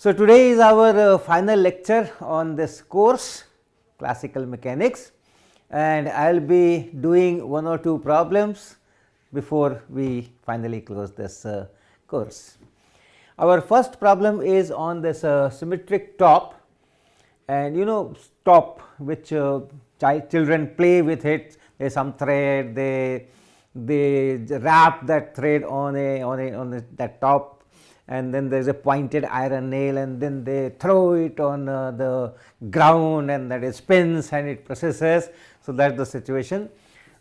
So, today is our final lecture on this course classical mechanics, and I will be doing one or two problems before we finally close this course. Our first problem is on this symmetric top, and top which children play with it. There is some thread, they wrap that thread on that top, and then there is a pointed iron nail, and then they throw it on the ground, and that it spins and it processes. So, that is the situation.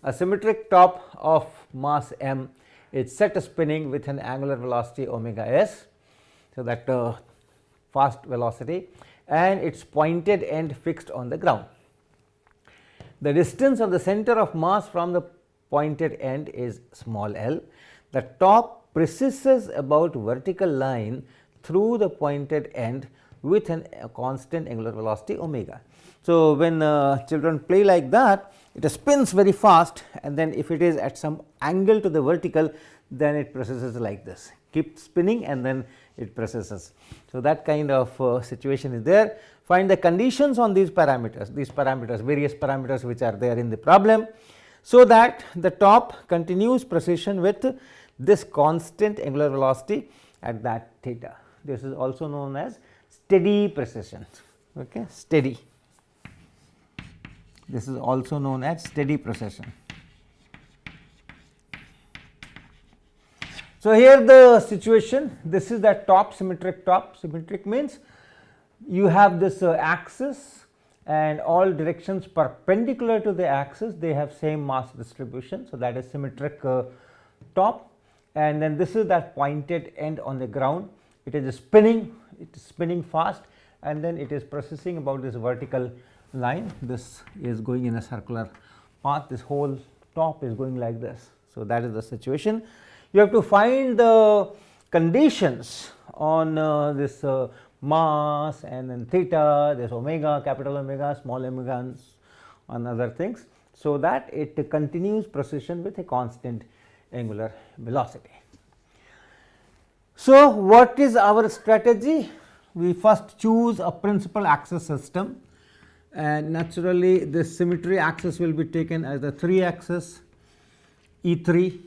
A symmetric top of mass m is set spinning with an angular velocity omega s. So, that fast velocity, and its pointed end fixed on the ground. The distance of the center of mass from the pointed end is small l. The top precesses about vertical line through the pointed end with a constant angular velocity omega. So, when children play like that, it spins very fast, and then if it is at some angle to the vertical, then it precesses like this, keep spinning and then it precesses. So, that kind of situation is there. Find the conditions on these parameters, various parameters which are there in the problem, so that the top continues precession with this constant angular velocity at that theta. This is also known as steady precession. Okay, steady. This is also known as steady precession. So, here the situation, this is that top, symmetric top. Symmetric means you have this axis, and all directions perpendicular to the axis, they have same mass distribution. So, that is symmetric top, and then this is that pointed end on the ground. It is spinning fast, and then it is precessing about this vertical line. This is going in a circular path, this whole top is going like this. So, that is the situation. You have to find the conditions on this mass, and then theta, this omega, capital omega, small omega, and other things, so that it continues precession with a constant angular velocity. So, what is our strategy? We first choose a principal axis system, and naturally this symmetry axis will be taken as the 3 axis E3.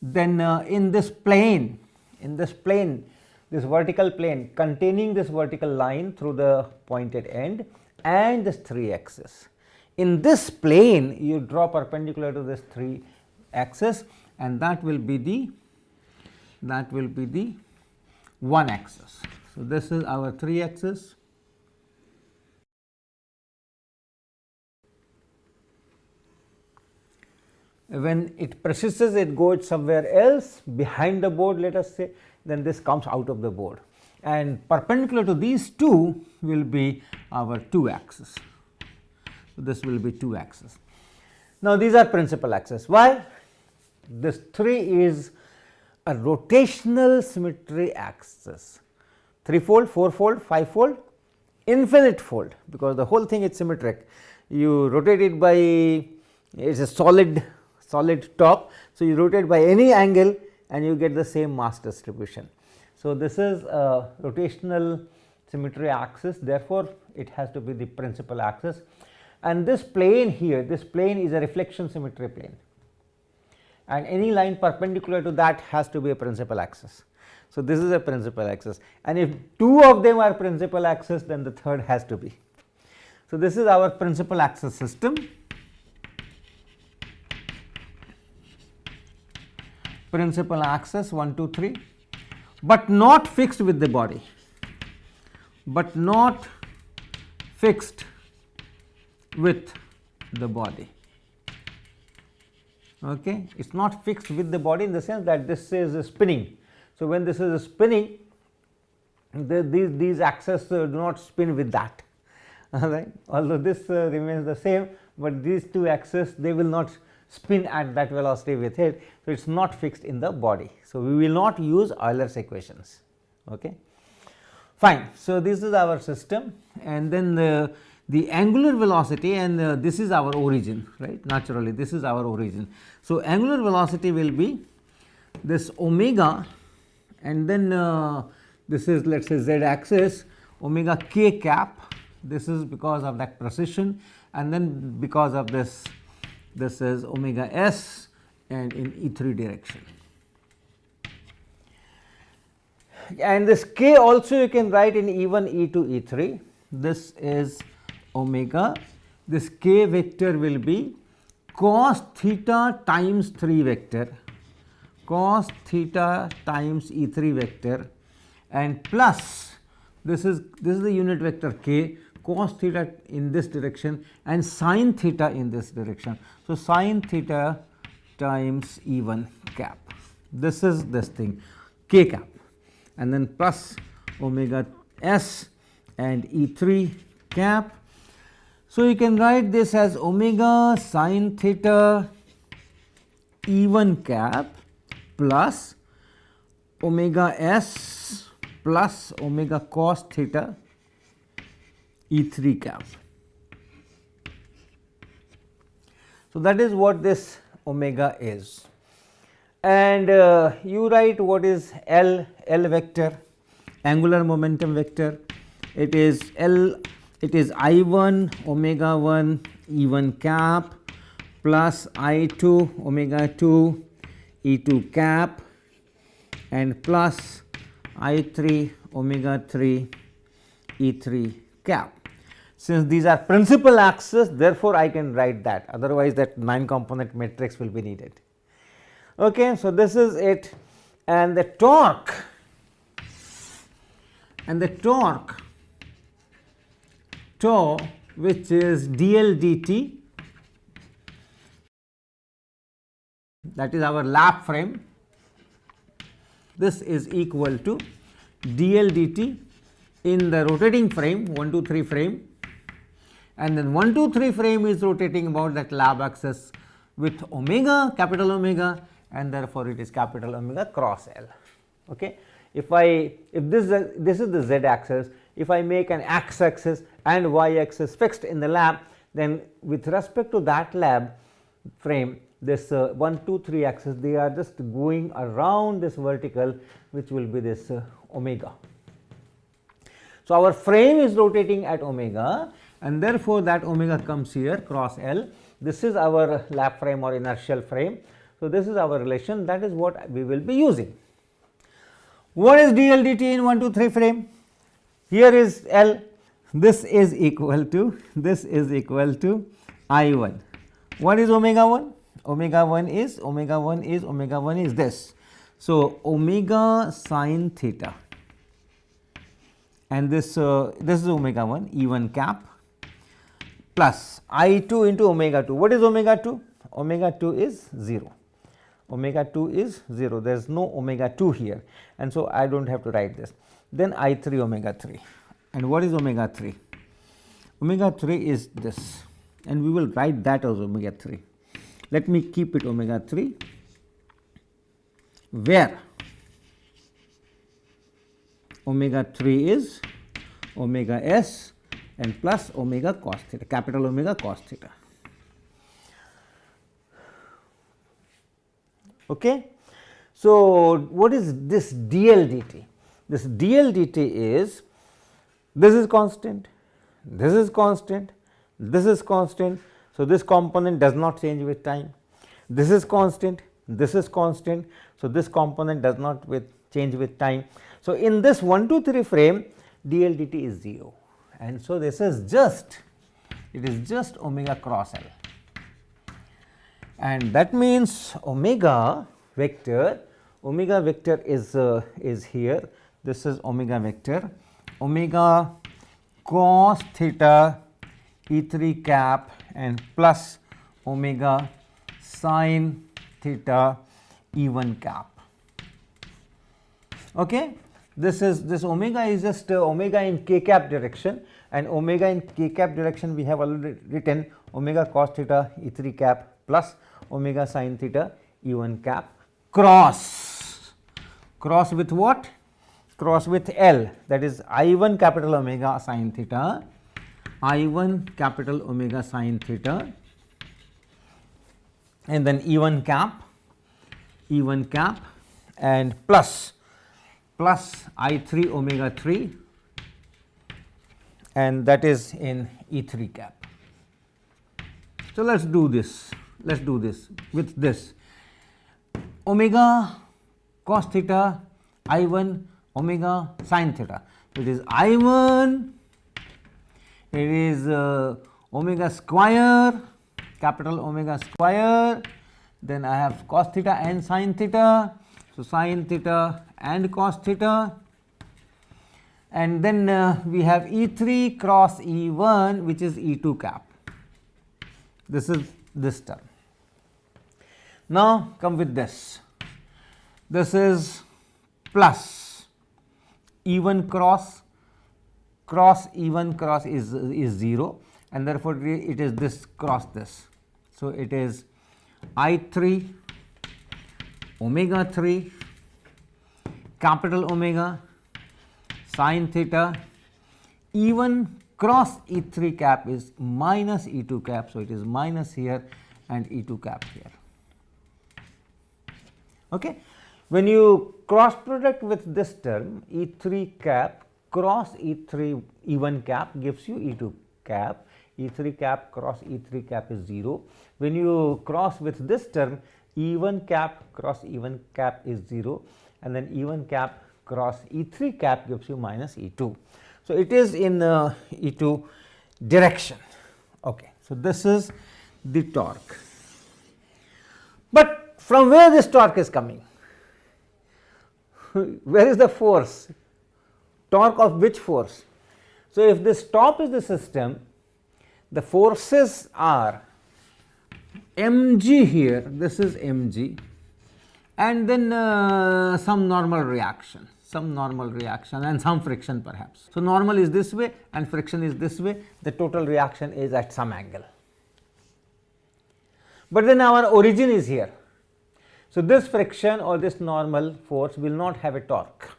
Then in this plane, this vertical plane containing this vertical line through the pointed end and this 3 axis. In this plane you draw perpendicular to this 3 axis, and that will be the 1 axis. So, this is our 3 axis. When it precesses, it goes somewhere else behind the board, let us say, then this comes out of the board, and perpendicular to these two will be our 2 axis. So, this will be 2 axis. Now, these are principal axis. Why? This 3 is a rotational symmetry axis, 3-fold, 4-fold, 5-fold, infinite fold, because the whole thing is symmetric. You rotate it by, it is a solid top. So, you rotate by any angle and you get the same mass distribution. So, this is a rotational symmetry axis, therefore, it has to be the principal axis, and this plane here, this plane is a reflection symmetry plane, and any line perpendicular to that has to be a principal axis. So, this is a principal axis, and if 2 of them are principal axis, then the third has to be. So, this is our principal axis system. Principal axis 1, 2, 3, but not fixed with the body, Okay. It is not fixed with the body in the sense that this is spinning. So, when this is spinning, these axes do not spin with that, right. Although this remains the same, but these 2 axes, they will not spin at that velocity with it. So, it is not fixed in the body. So, we will not use Euler's equations. Okay. Fine. So, this is our system, and then the angular velocity, and this is our origin, right, naturally this is our origin. So, angular velocity will be this omega, and then this is let us say z axis, omega k cap, this is because of that precision, and then because of this is omega s and in E3 direction. And this k also you can write in E1, E2, E3. This is omega, this k vector will be cos theta times 3 vector, cos theta times E3 vector, and plus this is the unit vector k, cos theta in this direction and sin theta in this direction. So, sin theta times E1 cap, this is this thing k cap, and then plus omega s and E3 cap. So, you can write this as omega sin theta E1 cap plus omega s plus omega cos theta E3 cap. So, that is what this omega is, and you write what is L vector, angular momentum vector. It is I1 omega 1 E1 cap plus I2 omega 2 E2 cap and plus I3 omega 3 E3 cap. Since these are principal axes, therefore, I can write that, otherwise that 9 component matrix will be needed. Okay, so, this is it, and the torque tau, which is dl dt, that is our lap frame, this is equal to dl dt in the rotating frame 1 2 3 frame, and then 1 2 3 frame is rotating about that lab axis with omega, capital omega, and therefore, it is capital omega cross L. Okay. If this is the z axis, if I make an x axis and y axis fixed in the lab, then with respect to that lab frame, this 1 2 3 axis, they are just going around this vertical, which will be this omega. So, our frame is rotating at omega, and therefore, that omega comes here cross L. This is our lap frame or inertial frame. So, this is our relation, that is what we will be using. What is dl dt in 1 2 3 frame? Here is L, this is equal to I1. What is omega 1? Omega 1 is this. So, omega sin theta, and this is omega 1 E1 cap plus I2 into omega 2. What is omega 2? Omega 2 is 0. Omega 2 is 0, there is no omega 2 here, and so I do not have to write this. Then I3 omega 3, and what is omega 3? Omega 3 is this, and we will write that as omega 3. Let me keep it omega 3, where omega 3 is omega s and plus omega cos theta, capital omega cos theta. Okay. So, what is this dl dt? This dl dt is, this is constant, this is constant, this is constant. So, this component does not change with time, this is constant, this is constant. So, this component does not change with time. So, in this 1 2 3 frame, dl dt is 0, and so this is just, it is just omega cross L, and that means omega vector is here, this is omega vector, omega cos theta E3 cap and plus omega sin theta E1 cap. Okay. This omega is just omega in k cap direction, and omega in k cap direction we have already written omega cos theta E3 cap plus omega sin theta E1 cap cross with what? Cross with L, that is I1 capital omega sin theta, I1 capital omega sin theta, and then E1 cap and plus plus I3 omega 3, and that is in E3 cap. So, let us do this, with this omega cos theta I1 omega sin theta. So, it is I1, it is omega square, capital omega square, then I have cos theta and sin theta. So, sin theta and cos theta, and then we have E3 cross E1, which is E2 cap. This is this term. Now, come with this. This is plus E1 cross E1 cross is 0, and therefore, it is this cross this. So, it is I3 omega 3 capital omega sin theta, E1 cross E3 cap is minus E2 cap. So, it is minus here and E2 cap here. Okay. When you cross product with this term, E3 cap cross E3 E1 cap gives you E2 cap, E3 cap cross E3 cap is 0. When you cross with this term, E1 cap cross E1 cap is 0, and then E1 cap cross E3 cap gives you minus E2. So, it is in E2 direction. Okay. So, this is the torque, but from where this torque is coming? Where is the force? Torque of which force? So, if this top is the system, the forces are mg here, this is mg, and then some normal reaction and some friction perhaps. So, normal is this way and friction is this way, the total reaction is at some angle. But then our origin is here. So, this friction or this normal force will not have a torque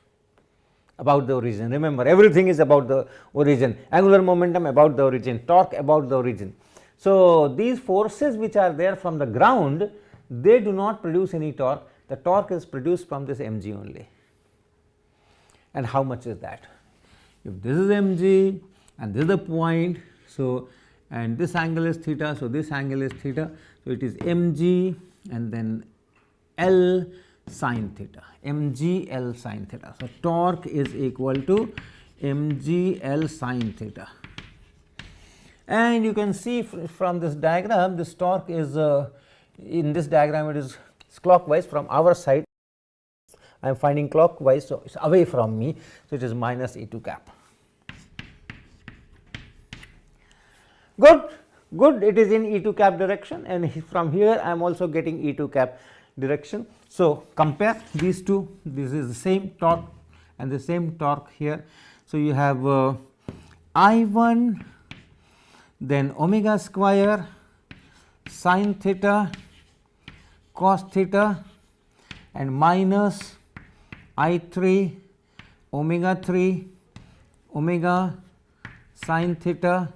about the origin. Remember, everything is about the origin, angular momentum about the origin, torque about the origin. So, these forces which are there from the ground, they do not produce any torque, the torque is produced from this mg only. And how much is that? If this is mg and this is the point, so and this angle is theta, so this angle is theta, so it is mg and then L sin theta, mg L sin theta. So, torque is equal to mg L sin theta. And you can see from this diagram, this torque is in this diagram, it is clockwise from our side. I am finding clockwise, so it is away from me. So, it is minus E2 cap. Good, it is in E2 cap direction, and from here I am also getting E2 cap direction. So, compare these two, this is the same torque and the same torque here. So, you have I1, then omega square sin theta cos theta and minus I3 omega 3 omega sin theta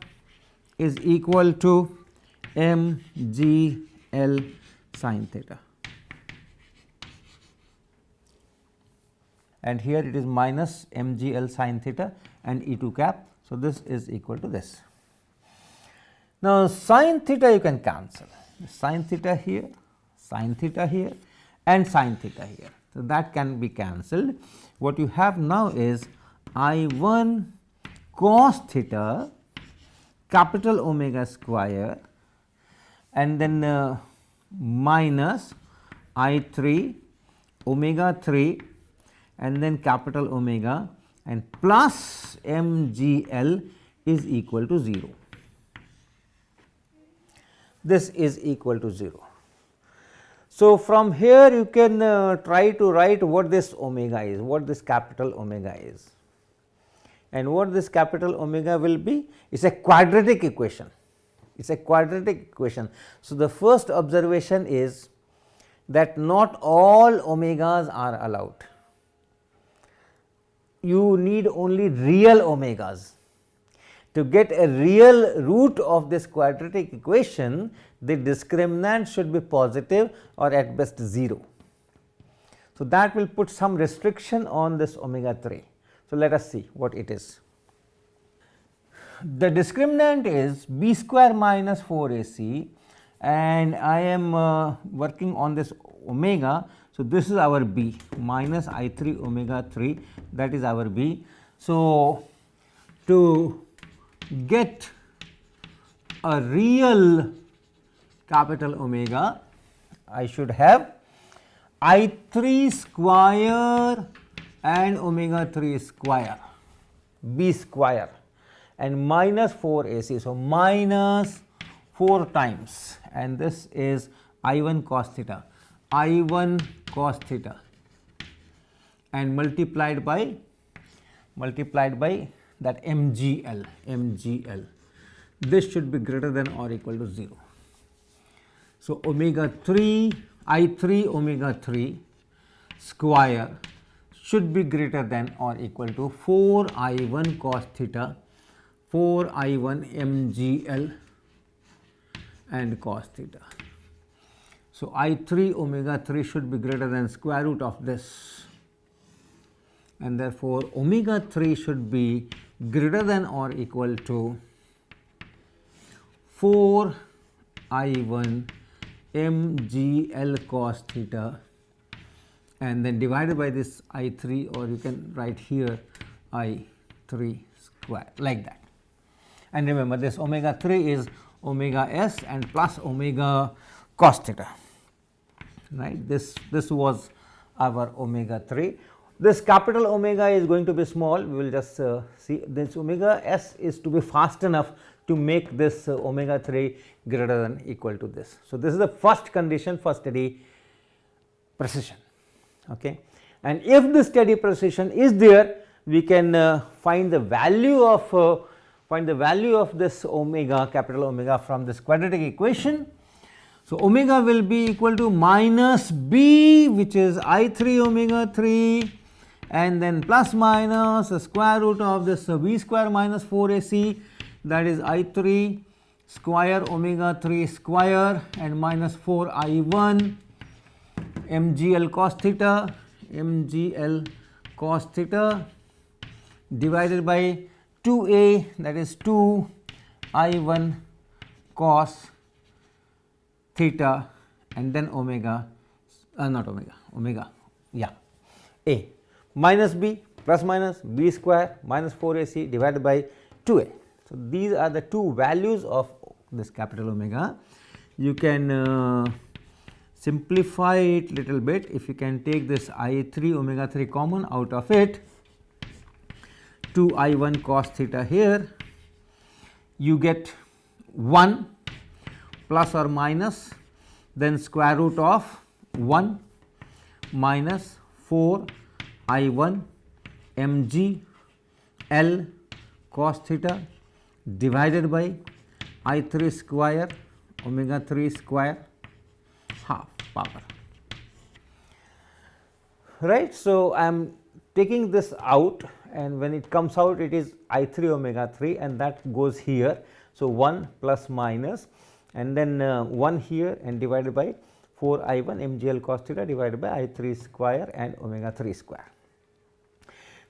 is equal to mg L sin theta. And here it is minus mg L sin theta and E2 cap. So, this is equal to this. Now, sin theta you can cancel, sin theta here and sin theta here. So, that can be cancelled. What you have now is I1 cos theta capital omega square and then minus I3 omega 3 and then capital omega and plus mgl is equal to 0. This is equal to 0. So, from here you can try to write what this omega is, what this capital omega is, and what this capital omega will be. It is a quadratic equation. It is a quadratic equation. So, the first observation is that not all omegas are allowed. You need only real omegas. To get a real root of this quadratic equation, the discriminant should be positive or at best 0. So, that will put some restriction on this omega 3. So, let us see what it is. The discriminant is b square minus 4 AC, and I am working on this omega. So, this is our b minus I 3 omega 3, that is our b. So, to get a real capital omega, I should have I 3 square and omega 3 square, b square, and minus 4 AC. So, minus 4 times, and this is I 1 cos theta, I 1 cos theta, and multiplied by that MGL. This should be greater than or equal to 0. So, omega 3 I 3 omega 3 square should be greater than or equal to 4 I 1 cos theta, 4 I 1 MGL and cos theta. So, I 3 omega 3 should be greater than square root of this, and therefore, omega 3 should be greater than or equal to 4 I 1 MGL cos theta, and then divided by this I 3, or you can write here I 3 square, like that. And remember, this omega 3 is omega s and plus omega cos theta, right. This was our omega 3. This capital omega is going to be small, we will just see. This omega s is to be fast enough to make this omega 3 greater than equal to this. So, this is the first condition for steady precision. Okay. And if the steady precision is there, we can find the value of this omega, capital omega, from this quadratic equation. So, omega will be equal to minus b, which is I 3 omega 3, and then plus minus the square root of this b square minus 4 AC, that is I 3 square omega 3 square, and minus 4 I 1 MGL cos theta, divided by 2a, that is 2 I 1 cos theta, and then omega, a minus b plus minus b square minus 4 AC divided by 2a. So, these are the two values of this capital omega. You can simplify it little bit. If you can take this I 3 omega 3 common out of it, 2 I 1 cos theta here, you get 1 plus or minus, then square root of 1 minus 4 I 1 mg L cos theta divided by I 3 square omega 3 square half power, right. So, I am taking this out, and when it comes out, it is I 3 omega 3, and that goes here. So, 1 plus minus, and then 1 here, and divided by 4 I 1 mgl cos theta divided by I 3 square and omega 3 square.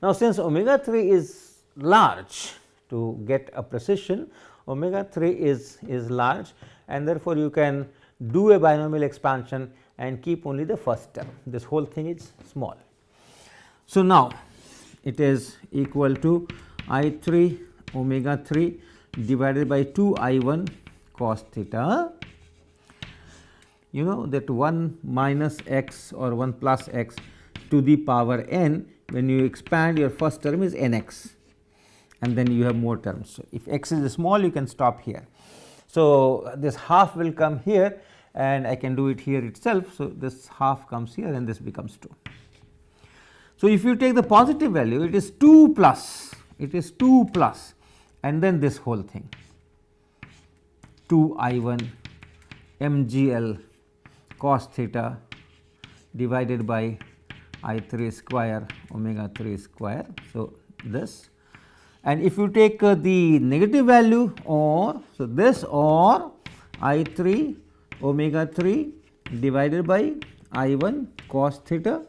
Now, since omega 3 is large, to get a precision, omega 3 is large, and therefore, you can do a binomial expansion and keep only the first term. This whole thing is small. So, now it is equal to I 3 omega 3 divided by 2 I 1 cos theta. You know that 1 minus x or 1 plus x to the power n, when you expand, your first term is nx, and then you have more terms. So, if x is small, you can stop here. So, this half will come here, and I can do it here itself. So, this half comes here, and this becomes 2. So, if you take the positive value, it is 2 plus, and then this whole thing 2 I 1 mgl cos theta divided by I 3 square omega 3 square. So, this, and if you take the negative value, or so this, or I 3 omega 3 divided by I 1 cos theta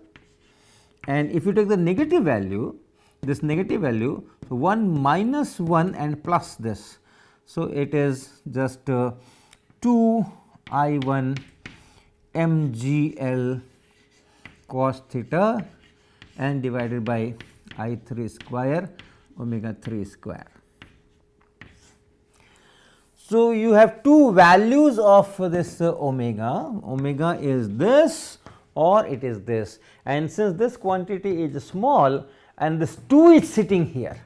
and if you take the negative value, this negative value, so 1 minus 1 and plus this. So, it is just 2 I 1 mgl cos theta and divided by I 3 square omega 3 square. So, you have two values of this omega. Omega is this or it is this, and since this quantity is small and this 2 is sitting here,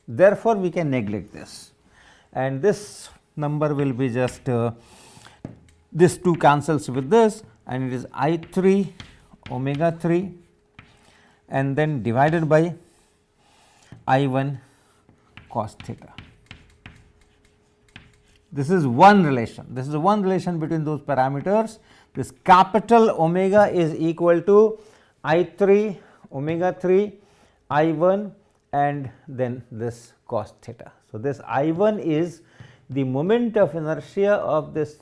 therefore, we can neglect this, and this number will be just this 2 cancels with this, and it is I 3 omega 3 and then divided by I 1 cos theta. This is one relation. This is one relation between those parameters. This capital omega is equal to I 3 omega 3 I 1 and then this cos theta. So, this I 1 is the moment of inertia of this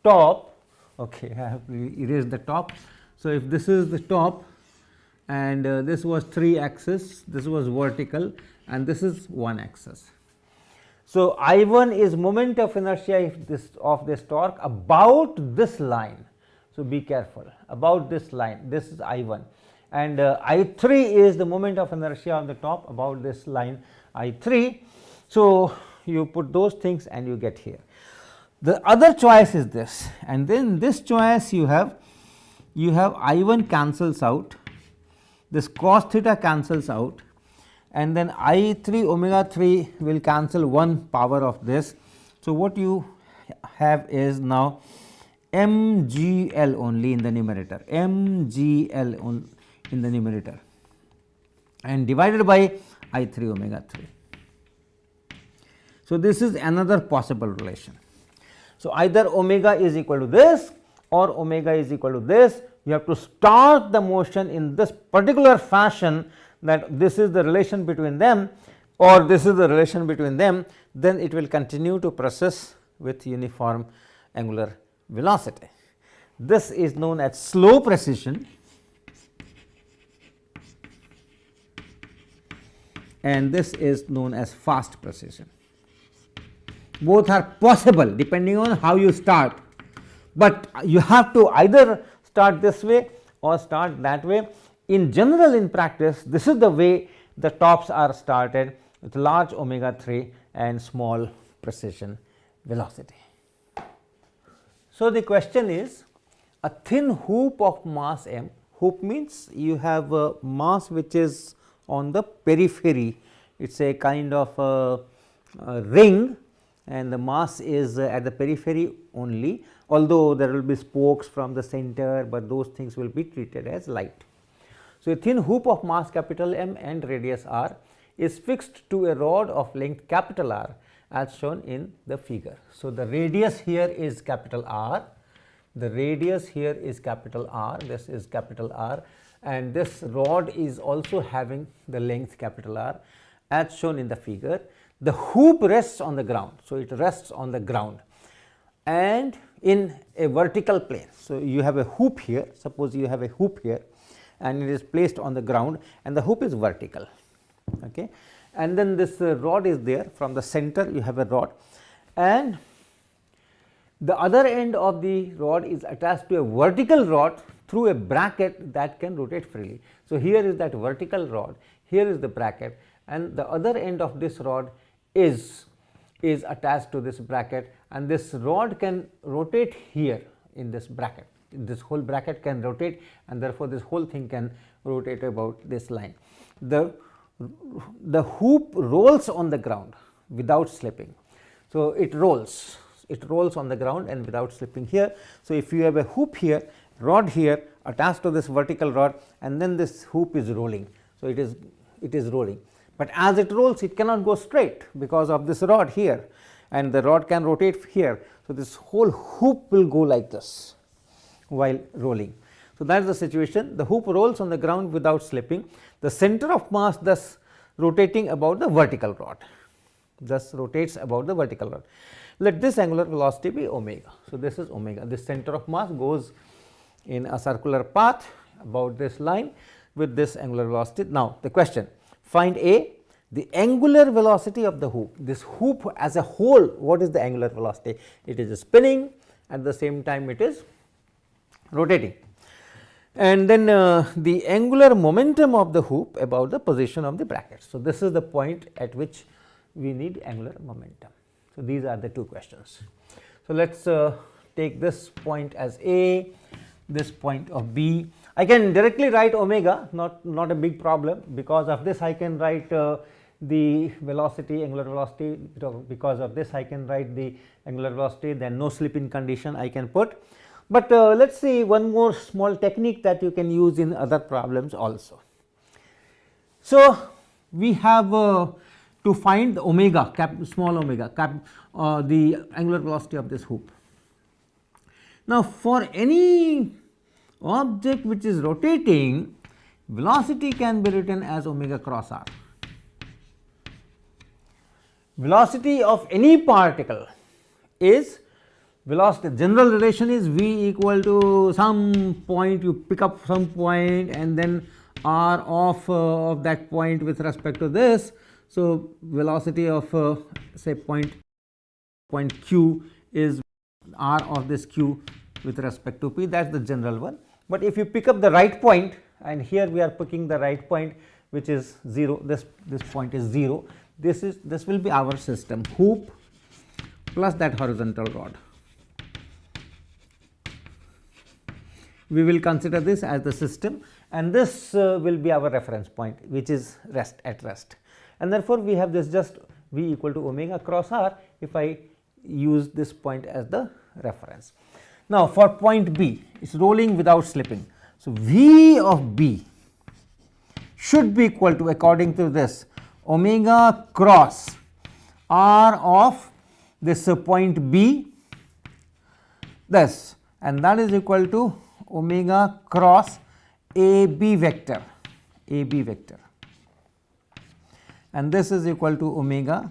top. Okay, I have erased the top. So, if this is the top and this was 3 axis, this was vertical and this is 1 axis. So, I 1 is moment of inertia of this torque about this line. So, be careful about this line, this is I 1, and I 3 is the moment of inertia on the top about this line I 3. So, you put those things and you get here. The other choice is this, and then this choice you have I 1 cancels out, this cos theta cancels out, and then I 3 omega 3 will cancel one power of this. So, what you have is now mgl only in the numerator, mgl in the numerator and divided by I 3 omega 3. So, this is another possible relation. So, either omega is equal to this or omega is equal to this. You have to start the motion in this particular fashion, that this is the relation between them or this is the relation between them, then it will continue to process with uniform angular velocity. This is known as slow precession and this is known as fast precession. Both are possible depending on how you start, but you have to either start this way or start that way. In general, in practice, this is the way the tops are started, with large omega 3 and small precession velocity. So, the question is, a thin hoop of mass m, hoop means you have a mass which is on the periphery, it is a kind of a ring and the mass is at the periphery only, although there will be spokes from the center, but those things will be treated as light. So, a thin hoop of mass capital M and radius r is fixed to a rod of length capital R as shown in the figure. So, the radius here is capital R, the radius here is capital R, this is capital R, and this rod is also having the length capital R as shown in the figure. The hoop rests on the ground. So, it rests on the ground and in a vertical plane. So, you have a hoop here, suppose you have a hoop here and it is placed on the ground and the hoop is vertical, okay. And then this rod is there, from the center you have a rod and the other end of the rod is attached to a vertical rod through a bracket that can rotate freely. So, here is that vertical rod, here is the bracket and the other end of this rod is attached to this bracket, and this rod can rotate here in this bracket. This whole bracket can rotate and therefore, this whole thing can rotate about this line. The hoop rolls on the ground without slipping. So, it rolls on the ground and without slipping here. So, if you have a hoop here, rod here attached to this vertical rod and then this hoop is rolling. So, it is rolling, but as it rolls it cannot go straight because of this rod here and the rod can rotate here. So, this whole hoop will go like this while rolling. So, that is the situation. The hoop rolls on the ground without slipping, the center of mass thus rotating about the vertical rod, thus rotates about the vertical rod. Let this angular velocity be omega. So, this is omega, this center of mass goes in a circular path about this line. with this angular velocity. Now, the question, find A, the angular velocity of the hoop. This hoop as a whole, what is the angular velocity? It is spinning, at the same time it is rotating. And then the angular momentum of the hoop about the position of the bracket. So, this is the point at which we need angular momentum. So, these are the two questions. So, let us take this point as A, this point of B. I can directly write omega, not a big problem. Because of this I can write the velocity, angular velocity. Because of this I can write the angular velocity, then no slip in condition I can put. But let us see one more small technique that you can use in other problems also. So, we have to find the omega, small omega, the angular velocity of this hoop. Now, for any object which is rotating, velocity can be written as omega cross r. Velocity of any particle is velocity, general relation is v equal to some point, you pick up some point and then r of that point with respect to this. So, velocity of say point q is r of this q with respect to p, that is the general one. But if you pick up the right point, and here we are picking the right point which is 0, this point is 0, this will be our system, hoop plus that horizontal rod. We will consider this as the system, and this will be our reference point, which is at rest, and therefore, we have this just v equal to omega cross r if I use this point as the reference. Now, for point B, it is rolling without slipping. So, v of B should be equal to, according to this, omega cross r of this point B, this, and that is equal to omega cross a b vector, and this is equal to omega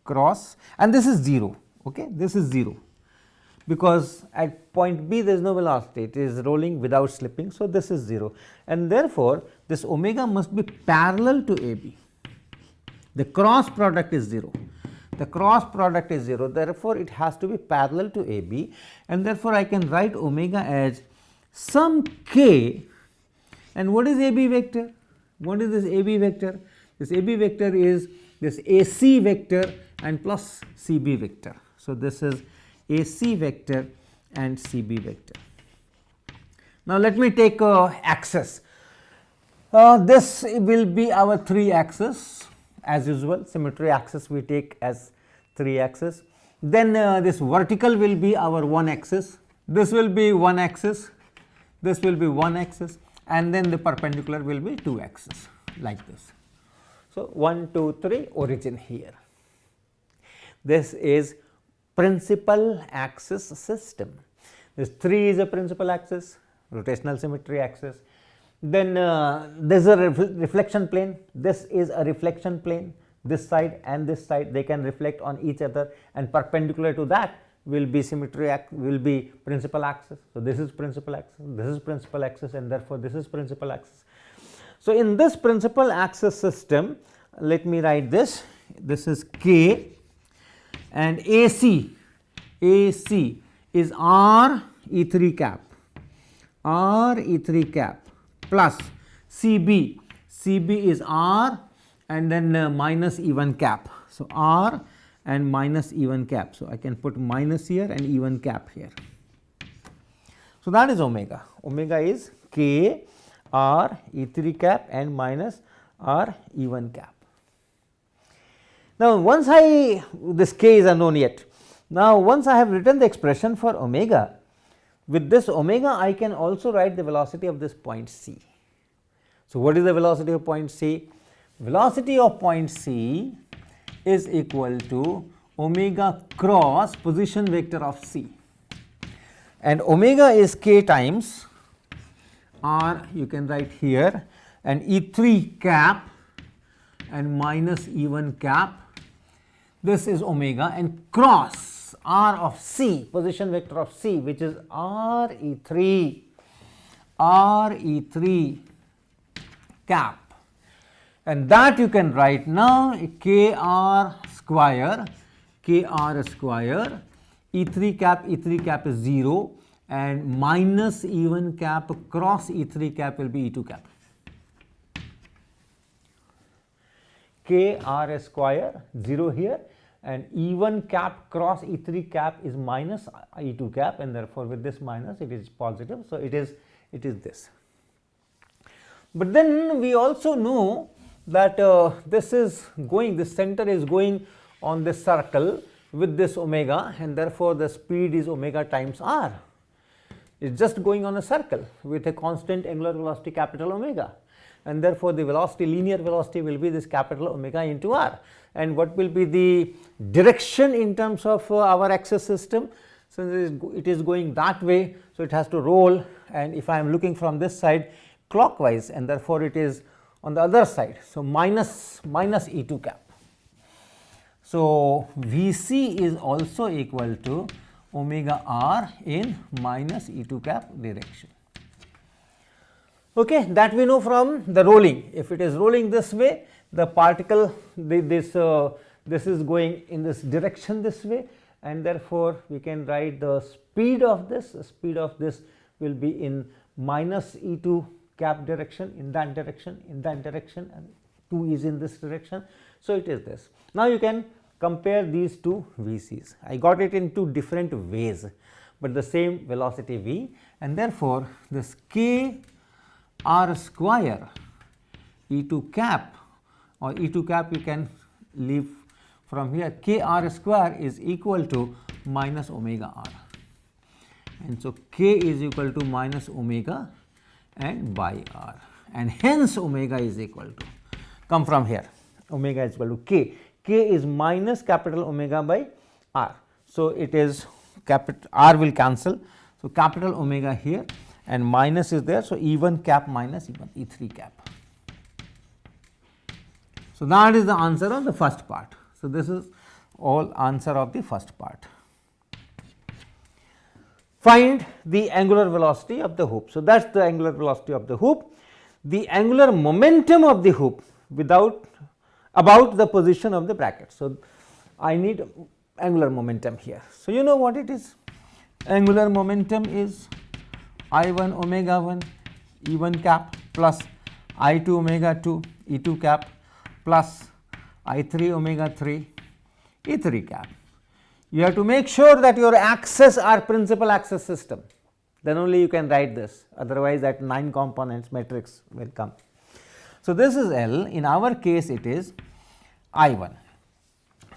cross, and this is 0, okay, this is 0, because at point B there is no velocity, it is rolling without slipping. So, this is 0, and therefore, this omega must be parallel to a b. The cross product is 0, therefore, it has to be parallel to a b, and therefore, I can write omega as some k. And what is a b vector? What is this a b vector? This a b vector is this a c vector and plus c b vector. So, this is a c vector and c b vector. Now, let me take axis. This will be our 3 axis, as usual, symmetry axis we take as 3 axis. Then this vertical will be our 1 axis, this will be 1 axis, this will be 1 axis, and then the perpendicular will be 2 axis, like this. So, 1, 2, 3 origin here. This is principal axis system. This 3 is a principal axis, rotational symmetry axis. Then there is a reflection plane, this is a reflection plane, this side and this side they can reflect on each other, and perpendicular to that will be will be principal axis. So, this is principal axis, this is principal axis, and therefore, this is principal axis. So, in this principal axis system, let me write this is K, and AC is R E3 cap plus CB is R and then minus E1 cap. So, R and minus E1 cap. So, I can put minus here and E1 cap here. So, that is omega. Omega is K R E3 cap and minus R E1 cap. Now, once this K is unknown yet. Now, once I have written the expression for omega, with this omega I can also write the velocity of this point C. So, what is the velocity of point C? Velocity of point C is equal to omega cross position vector of C, and omega is K times R, you can write here, and E3 cap and minus E1 cap, this is omega, and cross R of C, position vector of C, which is R E3 cap, and that you can write now kr square E3 cap is 0 and minus E1 cap cross E3 cap will be E2 cap. Kr square 0 here and E1 cap cross E3 cap is minus E2 cap, and therefore with this minus it is positive. So, it is this. But then we also know that this center is going on this circle with this omega, and therefore the speed is omega times r. It is just going on a circle with a constant angular velocity capital omega, and therefore the velocity, linear velocity will be this capital omega into r. And what will be the direction in terms of our axis system? So, it is going that way, so it has to roll, and if I am looking from this side clockwise, and therefore it is on the other side. So, minus E2 cap. So, Vc is also equal to omega r in minus E2 cap direction. Okay, that we know from the rolling. If it is rolling this way, the particle this is going in this direction this way, and therefore we can write the speed of this. The speed of this will be in minus E2 cap direction, in that direction, and 2 is in this direction. So, it is this. Now, you can compare these two Vc's. I got it in two different ways, but the same velocity v, and therefore this k r square E2 cap, or E2 cap you can leave from here, k r square is equal to minus omega r, and so k is equal to minus omega and by r, and hence omega is equal to, come from here, omega is equal to k. K is minus capital omega by r. So, it is capital r will cancel. So, capital omega here and minus is there. So, E1 cap minus E3 cap. So, that is the answer of the first part. So, this is all answer of the first part. Find the angular velocity of the hoop. So, that is the angular velocity of the hoop. The angular momentum of the hoop about the position of the bracket. So, I need angular momentum here. So, you know what it is? Angular momentum is I1 omega 1 E1 cap plus I2 omega 2 E2 cap plus I3 omega 3 E3 cap. You have to make sure that your axes are principal axis system, then only you can write this, otherwise that 9 components matrix will come. So, this is L. In our case it is I1.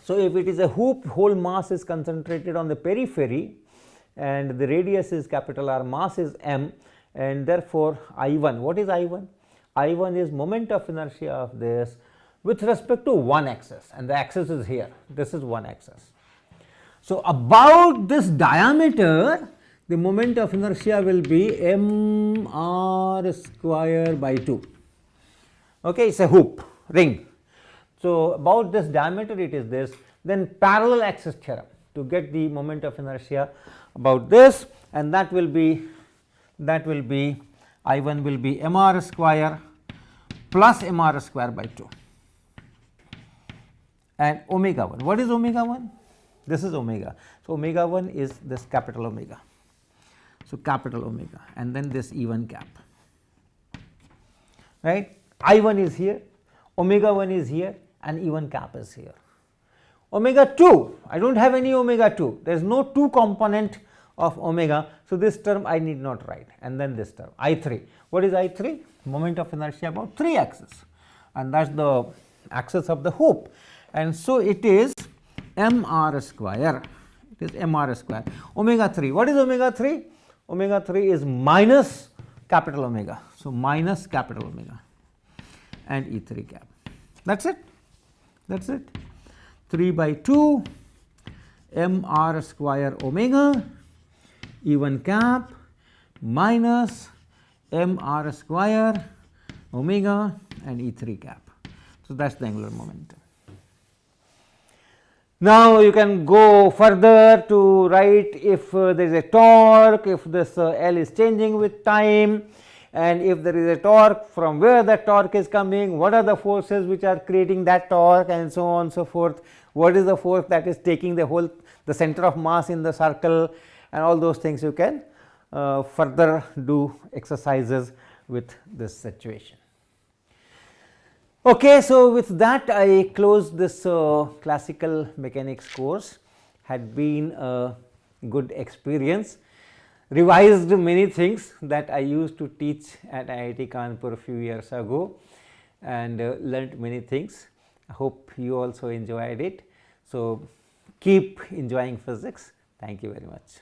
So, if it is a hoop, whole mass is concentrated on the periphery and the radius is capital R, mass is m, and therefore I1, what is I1? I1 is moment of inertia of this with respect to one axis, and the axis is here, this is one axis. So, about this diameter the moment of inertia will be m r square by 2. Okay, it is a hoop ring. So, about this diameter it is this, then parallel axis theorem to get the moment of inertia about this, and that will be I1 will be m r square plus m r square by 2 and omega 1. What is omega 1? This is omega. So, omega 1 is this capital omega. So, capital omega and then this E1 cap, right. I1 is here, omega 1 is here and E1 cap is here. Omega 2, I do not have any omega 2, there is no 2 component of omega. So, this term I need not write, and then this term I3. What is I3? Moment of inertia about 3 axis, and that is the axis of the hoop, and so it is m r square, it is m r square. Omega 3, what is omega 3? Omega 3 is minus capital omega. So, minus capital omega and E3 cap, that is it, that is it. 3 by 2 m r square omega E1 cap minus m r square omega and E3 cap. So, that is the angular momentum. Now, you can go further to write if there is a torque, if this L is changing with time, and if there is a torque, from where that torque is coming, what are the forces which are creating that torque, and so on and so forth. What is the force that is taking the center of mass in the circle, and all those things you can further do exercises with this situation. Okay, so with that I close this classical mechanics course. Had been a good experience, revised many things that I used to teach at IIT Kanpur a few years ago, and learnt many things. I hope you also enjoyed it. So keep enjoying physics. Thank you very much.